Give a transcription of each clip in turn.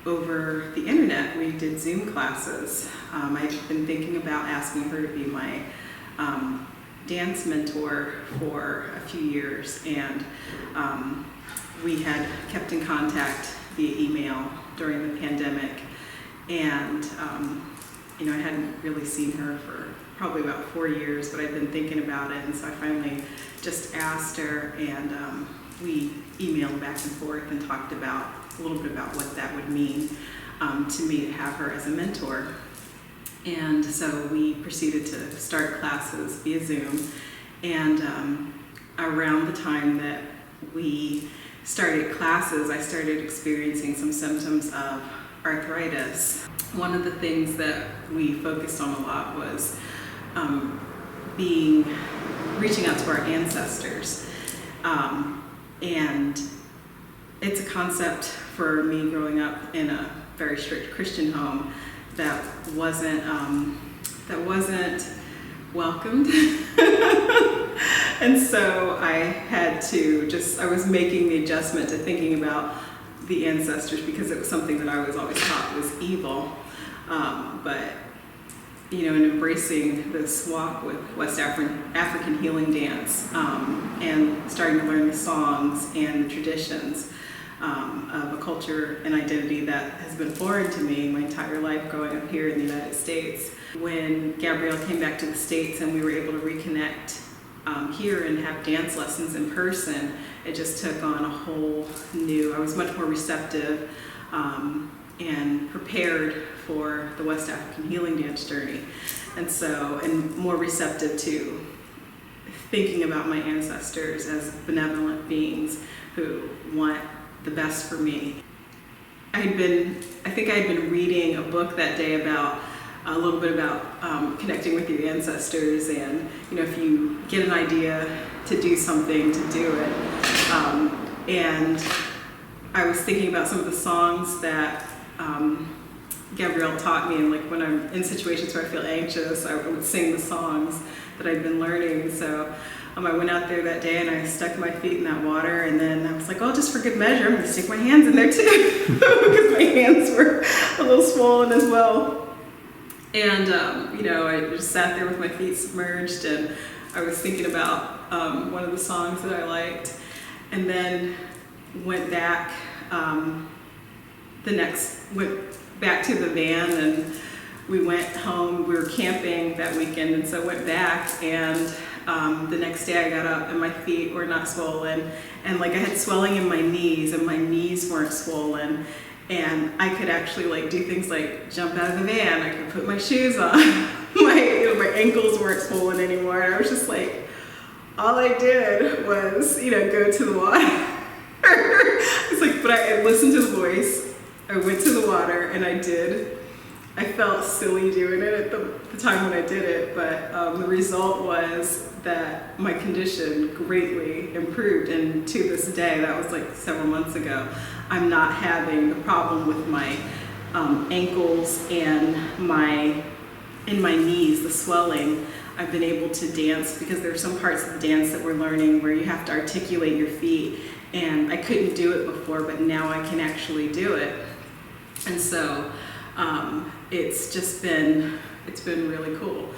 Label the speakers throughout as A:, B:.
A: over the internet. We did Zoom classes. I've been thinking about asking her to be my dance mentor for a few years, and we had kept in contact via email during the pandemic, and I hadn't really seen her for probably about 4 years, but I'd been thinking about it, and so I finally just asked her, and we emailed back and forth and talked about a little bit about what that would mean to me to have her as a mentor. And so we proceeded to start classes via Zoom, and around the time that we started classes, I started experiencing some symptoms of arthritis. One of the things that we focused on a lot was reaching out to our ancestors. And it's a concept for me growing up in a very strict Christian home that wasn't welcomed. And so I was making the adjustment to thinking about the ancestors, because it was something that I was always taught was evil. But in embracing this walk with West African healing dance, and starting to learn the songs and the traditions of a culture and identity that has been foreign to me my entire life growing up here in the United States. When Gabrielle came back to the States and we were able to reconnect here and have dance lessons in person, it just took on a whole new, I was much more receptive and prepared for the West African healing dance journey. And more receptive to thinking about my ancestors as benevolent beings who want the best for me. I think I had been reading a book that day about a little bit about connecting with your ancestors, and if you get an idea to do something, to do it. And I was thinking about some of the songs that Gabrielle taught me, and like when I'm in situations where I feel anxious, I would sing the songs that I'd been learning. So I went out there that day and I stuck my feet in that water, and then I was like, oh, just for good measure, I'm going to stick my hands in there too, because my hands were a little swollen as well. And I just sat there with my feet submerged, and I was thinking about one of the songs that I liked, and then went back to the van, and we went home. We were camping that weekend, and so went back, and the next day I got up and my feet were not swollen, and like I had swelling in my knees, and my knees weren't swollen, and I could actually do things like jump out of the van. I could put my shoes on. my ankles weren't swollen anymore, and I was just like, all I did was go to the water. It's like, but I listened to the voice. I went to the water, and I felt silly doing it at the time when I did it, but the result was that my condition greatly improved, and to this day, that was like several months ago, I'm not having the problem with my ankles and my knees, the swelling. I've been able to dance, because there are some parts of the dance that we're learning where you have to articulate your feet, and I couldn't do it before, but now I can actually do it. And so it's been really cool,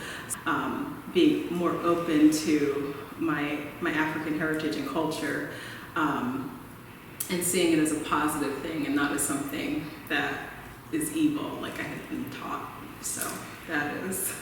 A: being more open to my African heritage and culture, and seeing it as a positive thing and not as something that is evil like I had been taught. So that is